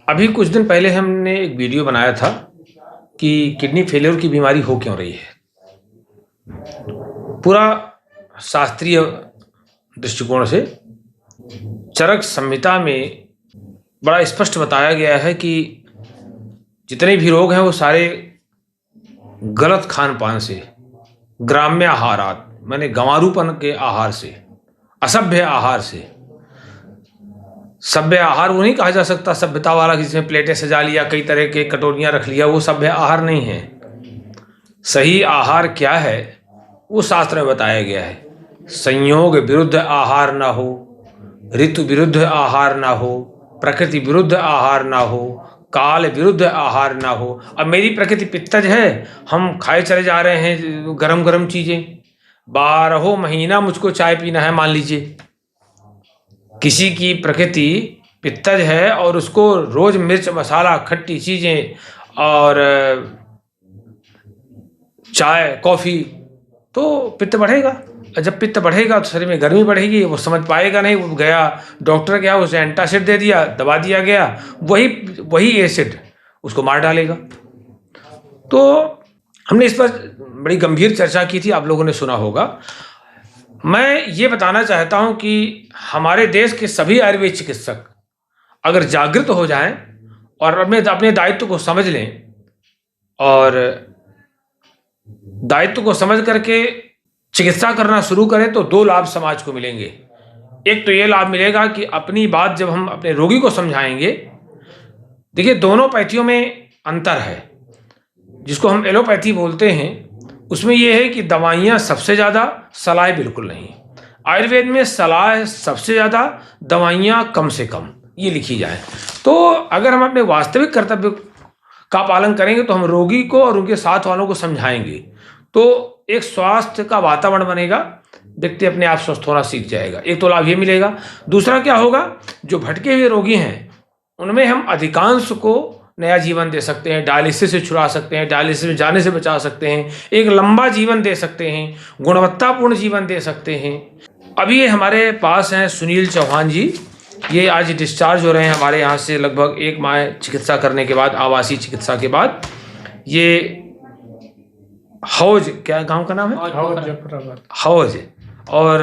अभी कुछ दिन पहले हमने एक वीडियो बनाया था कि किडनी फेलियर की बीमारी हो क्यों रही है। पूरा शास्त्रीय दृष्टिकोण से चरक संहिता में बड़ा स्पष्ट बताया गया है कि जितने भी रोग हैं वो सारे गलत खान पान से, ग्राम्य आहारात माने गंवारूपन के आहार से, असभ्य आहार से। सभ्य आहार वो नहीं कहा जा सकता सभ्यता वाला जिसमें प्लेटें सजा लिया, कई तरह के कटोरियां रख लिया, वो सभ्य आहार नहीं है। सही आहार क्या है वो शास्त्र में बताया गया है। संयोग विरुद्ध आहार ना हो, ऋतु विरुद्ध आहार ना हो, प्रकृति विरुद्ध आहार ना हो, काल विरुद्ध आहार ना हो। अब मेरी प्रकृति पित्तज है, हम खाए चले जा रहे हैं गरम गरम चीजें, 12 महीना मुझको चाय पीना है मान लीजिए। किसी की प्रकृति पित्तज है और उसको रोज मिर्च मसाला खट्टी चीजें और चाय कॉफी, तो पित्त बढ़ेगा। और जब पित्त बढ़ेगा तो शरीर में गर्मी बढ़ेगी, वो समझ पाएगा नहीं, वो गया डॉक्टर गया, उसे एंटासिड दे दिया, दबा दिया गया, वही एसिड उसको मार डालेगा। तो हमने इस पर बड़ी गंभीर चर्चा की थी, आप लोगों ने सुना होगा। मैं ये बताना चाहता हूं कि हमारे देश के सभी आयुर्वेद चिकित्सक अगर जागृत हो जाएं और अपने दायित्व को समझ लें और दायित्व को समझ करके चिकित्सा करना शुरू करें तो 2 लाभ समाज को मिलेंगे। एक तो ये लाभ मिलेगा कि अपनी बात जब हम अपने रोगी को समझाएंगे, देखिए दोनों पैथियों में अंतर है। जिसको हम एलोपैथी बोलते हैं उसमें यह है कि दवाइयाँ सबसे ज़्यादा, सलाह बिल्कुल नहीं। आयुर्वेद में सलाह सबसे ज़्यादा, दवाइयाँ कम से कम, ये लिखी जाए। तो अगर हम अपने वास्तविक कर्तव्य का पालन करेंगे तो हम रोगी को और उनके साथ वालों को समझाएंगे तो एक स्वास्थ्य का वातावरण बनेगा, व्यक्ति अपने आप स्वस्थ होना सीख जाएगा। एक तो लाभ ये मिलेगा। दूसरा क्या होगा, जो भटके हुए रोगी हैं उनमें हम अधिकांश को नया जीवन दे सकते हैं, डायलिसिस से छुड़ा सकते हैं, डायलिसिस में जाने से बचा सकते हैं, एक लंबा जीवन दे सकते हैं, गुणवत्तापूर्ण जीवन दे सकते हैं। अभी ये हमारे पास हैं सुनील चौहान जी, ये आज डिस्चार्ज हो रहे हैं हमारे यहाँ से लगभग 1 माह चिकित्सा करने के बाद, आवासीय चिकित्सा के बाद। ये हौज, क्या गांव का नाम है? हौज और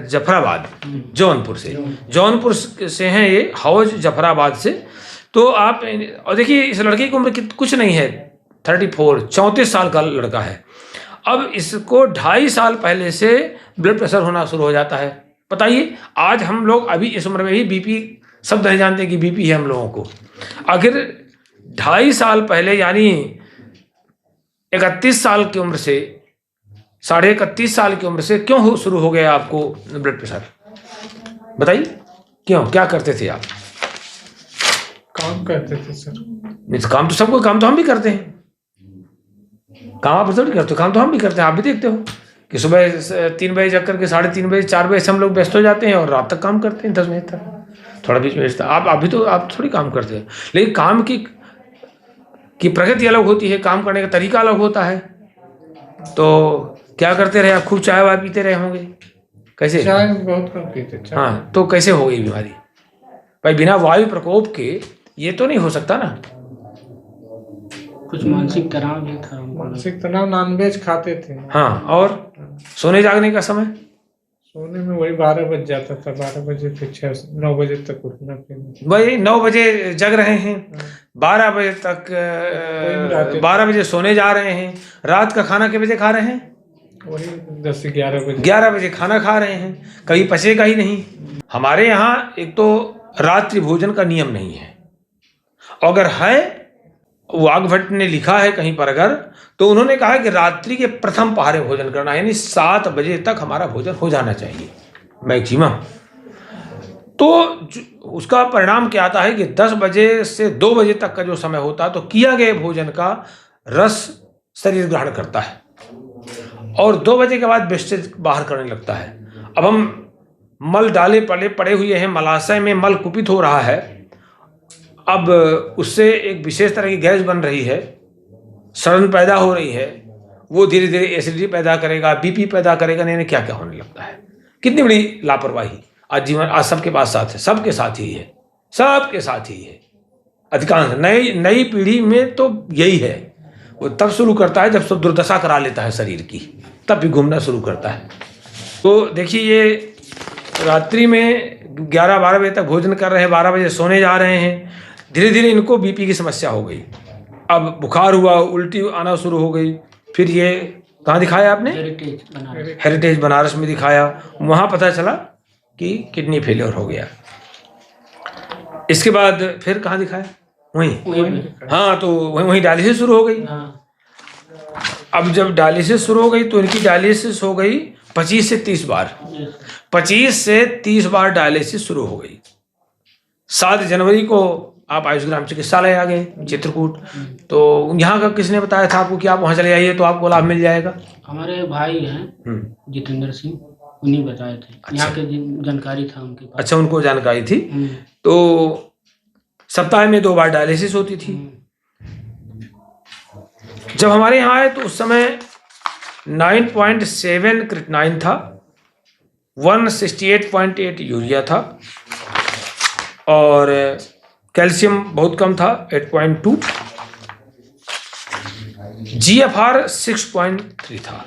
जफराबाद, जौनपुर से हैं ये, हौज जफराबाद से। तो आप और देखिए इस लड़के की उम्र कुछ नहीं है, 34 साल का लड़का है। अब इसको 2.5 साल पहले से ब्लड प्रेशर होना शुरू हो जाता है। बताइए, आज हम लोग अभी इस उम्र में ही बीपी शब्द नहीं जानते कि बीपी है हम लोगों को। आखिर 2.5 साल पहले यानी 31 साल की उम्र से, 31.5 साल की उम्र से क्यों शुरू हो गया आपको ब्लड प्रेशर? बताइए क्यों, क्या करते थे आप? काम करते थे सर। काम तो सबको, काम तो हम भी करते हैं, काम आप थोड़ी करते हो, काम तो हम भी करते हैं। आप भी देखते हो कि सुबह 3 बजे जग करके 3:30 बजे 4 बजे से हम लोग व्यस्त हो जाते हैं और रात तक काम करते हैं 10 बजे तक, थोड़ा बीच में आप अभी तो आप थोड़ी काम करते हैं। लेकिन काम की प्रकृति अलग होती है, काम करने का तरीका अलग होता है। तो क्या करते रहे आप? खूब चाय वाय पीते रहे होंगे, कैसे? चाय बहुत कम पीते थे। हाँ, तो कैसे हो गई बीमारी भाई? बिना वायु प्रकोप के ये तो नहीं हो सकता ना। कुछ मानसिक तनाव भी था। मानसिक तनाव, नॉनवेज खाते थे। हाँ, और सोने जागने का समय? सोने में वही 12 बज जाता था, 12 बजे से 6-9 बजे तक उठना फिर। वही 9 बजे जग रहे हैं, 12 बजे तक 12 बजे सोने जा रहे हैं। रात का खाना कितने बजे खा रहे हैं? वही 10 से 11 बजे। 11 बजे खाना खा रहे हैं, कहीं पचेगा ही नहीं। हमारे यहाँ एक तो रात्रि भोजन का नियम नहीं है, अगर है वाग्भट ने लिखा है कहीं पर अगर, तो उन्होंने कहा कि रात्रि के प्रथम पहरे भोजन करना, यानी 7 बजे तक हमारा भोजन हो जाना चाहिए मैक्सिमम। तो उसका परिणाम क्या आता है कि 10 बजे से 2 बजे तक का जो समय होता है तो किया गया भोजन का रस शरीर ग्रहण करता है और 2 बजे के बाद वेस्टेज बाहर करने लगता है। अब हम मल डाले पड़े हुए हैं, मलाशय में मल कुपित हो रहा है, अब उससे एक विशेष तरह की गैस बन रही है, सड़न पैदा हो रही है, वो धीरे धीरे एसिडिटी पैदा करेगा, बीपी पैदा करेगा, नहीं क्या क्या होने लगता है। कितनी बड़ी लापरवाही आज जीवन, आज सबके पास साथ है, सबके साथ ही है, सबके साथ ही है। अधिकांश नई पीढ़ी में तो यही है, वो तब शुरू करता है जब सब दुर्दशा करा लेता है शरीर की, तब भी घूमना शुरू करता है। तो देखिए ये रात्रि में 11-12 बजे तक भोजन कर रहे हैं, 12 बजे सोने जा रहे हैं, धीरे धीरे इनको बीपी की समस्या हो गई, अब बुखार हुआ, उल्टी आना शुरू हो गई। फिर ये कहाँ दिखाया आपने? हेरिटेज बनारस में दिखाया, वहाँ पता चला कि किडनी फेलियर हो गया। इसके बाद फिर कहाँ दिखाया? वहीं। हाँ, तो वहीं डायलिसिस शुरू हो गई। अब जब डायलिसिस शुरू हो गई तो इनकी डायलिसिस हो गई 25 से 30 बार, 25 से 30 बार डायलिसिस शुरू हो गई। 7 जनवरी को आप आयुष ग्राम चिकित्सालय आ गए चित्रकूट। तो यहाँ का किसने बताया था आपको कि आप वहाँ चले आइए तो आपको लाभ मिल जाएगा? हमारे भाई हैं जितेंद्र सिंह, उन्हीं बताए थे। अच्छा। यहाँ के जानकारी था उनके पास। अच्छा, उनको जानकारी थी। तो सप्ताह में 2 बार डायलिसिस होती थी। जब हमारे यहाँ आए तो उस समय 9.7 क्रिएटिनिन था, 168.8 यूरिया था और कैल्शियम बहुत कम था 8.2, GFR 6.3 था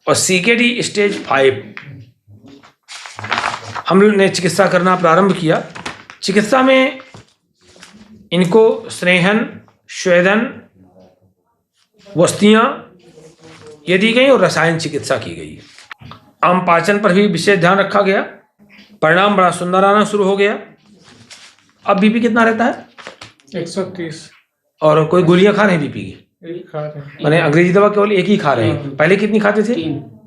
और CKD स्टेज 5। हम लोग ने चिकित्सा करना प्रारंभ किया। चिकित्सा में इनको स्नेहन, स्वेदन, वस्तियाँ ये दी गई और रसायन चिकित्सा की गई। आम पाचन पर भी विशेष ध्यान रखा गया। परिणाम बड़ा सुंदर आना शुरू हो गया। अब बीपी कितना रहता है? 130। और कोई गोलियां खा रहे हैं बीपी की? एक खा रहे हैं। मैंने अंग्रेजी दवा केवल एक ही खा रहे हैं। पहले कितनी खाते थे?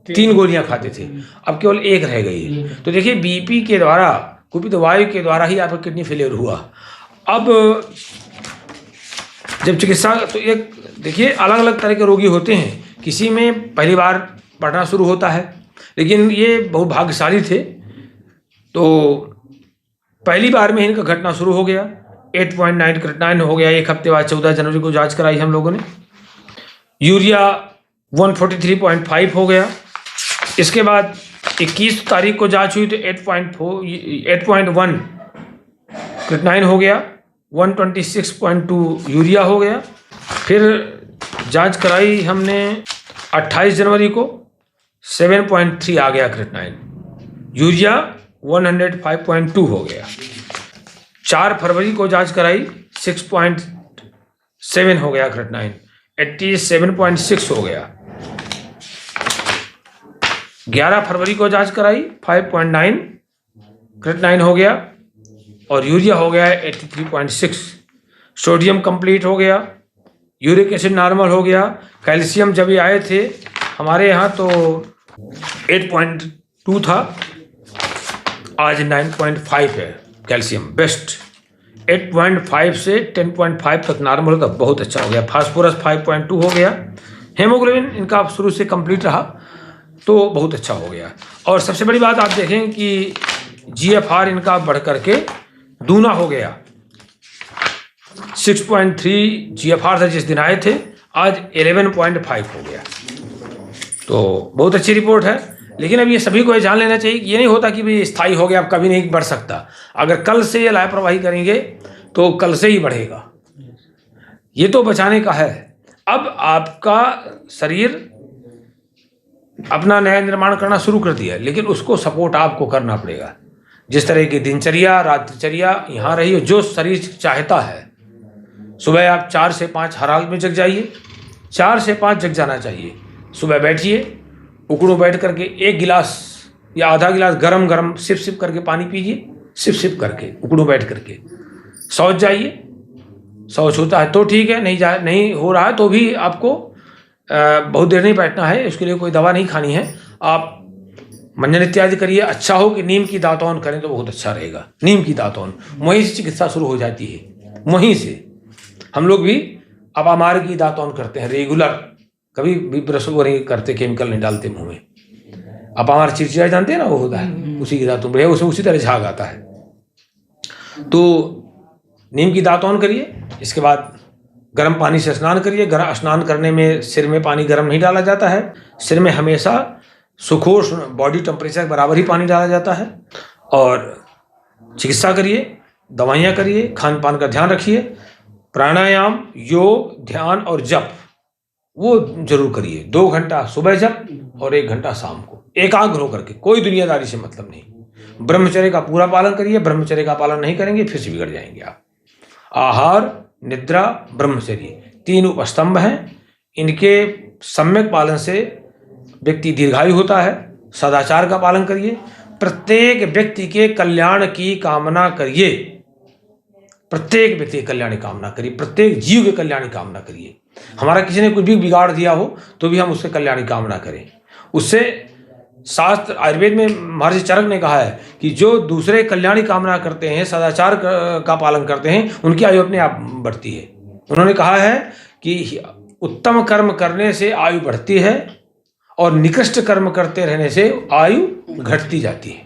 3 गोलियां खाते थे, अब केवल 1 रह गई है। तो देखिए बीपी के द्वारा, कुपित वायु के द्वारा ही आपका किडनी फेलियर हुआ। अब जब चिकित्सा, तो एक देखिए अलग अलग तरह के रोगी होते हैं। किसी में पहली बार बढ़ना शुरू होता है, लेकिन ये बहुत भाग्यशाली थे। तो पहली बार में इनका घटना शुरू हो गया, 8.9 क्रिएटिनिन हो गया। 1 हफ्ते बाद 14 जनवरी को जांच कराई हम लोगों ने, यूरिया 143.5 हो गया। इसके बाद 21 तारीख को जांच हुई तो 8.1 क्रिएटिनिन हो गया, 126.2 यूरिया हो गया। फिर जांच कराई हमने 28 जनवरी को, 7.3 आ गया क्रिएटिनिन, यूरिया 105.2 हो गया। 4 फरवरी को जांच कराई, 6.7 हो गया क्रिएटिनिन, 87.6 हो गया। 11 फरवरी को जांच कराई, 5.9 क्रिएटिनिन हो गया और यूरिया हो गया 83.6। सोडियम कंप्लीट हो गया, यूरिक एसिड नॉर्मल हो गया। कैल्शियम जब ये आए थे हमारे यहाँ तो 8.2 था, आज 9.5 है कैल्शियम, बेस्ट। 8.5 से 10.5 तक नॉर्मल होता, बहुत अच्छा हो गया। फास्फोरस 5.2 हो गया। हेमोग्लोबिन इनका शुरू से कंप्लीट रहा तो बहुत अच्छा हो गया। और सबसे बड़ी बात आप देखें कि GFR इनका बढ़ करके दूना हो गया। 6.3 GFR था जिस दिन आए थे, आज 11.5 हो गया। तो बहुत अच्छी रिपोर्ट है। लेकिन अब ये सभी को ये जान लेना चाहिए कि ये नहीं होता कि भाई स्थायी हो गया, अब कभी नहीं बढ़ सकता। अगर कल से ये लापरवाही करेंगे तो कल से ही बढ़ेगा। ये तो बचाने का है। अब आपका शरीर अपना नया निर्माण करना शुरू कर दिया, लेकिन उसको सपोर्ट आपको करना पड़ेगा। जिस तरह की दिनचर्या, रात्रिचर्या यहाँ रही, जो शरीर चाहता है। सुबह आप 4 से 5 हर हाल में जग जाइए, 4 से 5 जग जाना चाहिए। सुबह बैठिए, उकड़ो बैठ करके 1 गिलास या आधा गिलास गरम गरम सिप सिप करके पानी पीजिए, सिप सिप करके उकड़ो बैठ करके। शौच जाइए, शौच होता है तो ठीक है, नहीं हो रहा है तो भी आपको बहुत देर नहीं बैठना है, उसके लिए कोई दवा नहीं खानी है। आप मंजन इत्यादि करिए। अच्छा हो कि नीम की दातौन करें तो बहुत अच्छा रहेगा। नीम की दातौन, वहीं से चिकित्सा शुरू हो जाती है। वहीं से हम लोग भी अपामार की दातौन करते हैं रेगुलर, कभी भी ब्रश वो नहीं करते, केमिकल नहीं डालते मुंह में। अपामार चिड़चिड़ा जानते हैं ना, वो होता है, उसी की दातौन बढ़िया, उसी तरह झाग आता है। तो नीम की दातौन करिए। इसके बाद गर्म पानी से स्नान करिए। स्नान करने में सिर में पानी गर्म नहीं डाला जाता है, सिर में हमेशा सुखोष्ण बॉडी टेम्परेचर बराबर ही पानी डाला जाता है। और चिकित्सा करिए, दवाइयाँ करिए, खान पान का ध्यान रखिए। प्राणायाम, योग, ध्यान और जप वो जरूर करिए। 2 घंटा सुबह जप और 1 घंटा शाम को, एकाग्र होकर के, कोई दुनियादारी से मतलब नहीं। ब्रह्मचर्य का पूरा पालन करिए। ब्रह्मचर्य का पालन नहीं करेंगे फिर से बिगड़ जाएंगे आप। आहार, निद्रा, ब्रह्मचर्य 3 उपस्तंभ हैं। इनके सम्यक पालन से व्यक्ति दीर्घायु होता है। सदाचार का पालन करिए। प्रत्येक व्यक्ति के कल्याण की कामना करिए। प्रत्येक व्यक्ति के कल्याण की कामना करिए। प्रत्येक जीव के कल्याण की कामना करिए। हमारा किसी ने कुछ भी बिगाड़ दिया हो तो भी हम उसके कल्याण की कामना करें। उससे शास्त्र आयुर्वेद में महर्षि चरक ने कहा है कि जो दूसरे कल्याण की कामना करते हैं, सदाचार का पालन करते हैं, उनकी आयु अपने आप बढ़ती है। उन्होंने कहा है कि उत्तम कर्म करने से आयु बढ़ती है और निकृष्ट कर्म करते रहने से आयु घटती जाती है।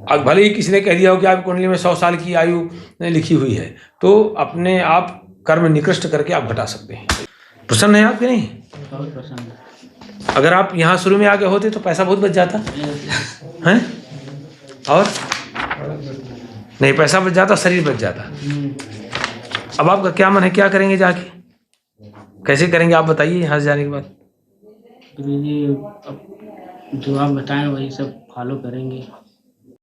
अब भले ही किसी ने कह दिया हो कि आपकी कुंडली में 100 साल की आयु लिखी हुई है, तो अपने आप कर्म निकृष्ट करके आप घटा सकते हैं। प्रसन्न है आपके नहीं? बहुत पसंद है। अगर आप यहाँ शुरू में आगे होते तो पैसा बहुत बच जाता है। और नहीं, पैसा बच जाता, शरीर बच जाता। अब आपका क्या मन है, क्या करेंगे जाके, कैसे करेंगे आप बताइए यहाँ से जाने के बाद? गुरुजी अब जो आप बताएं वही सब फॉलो करेंगे।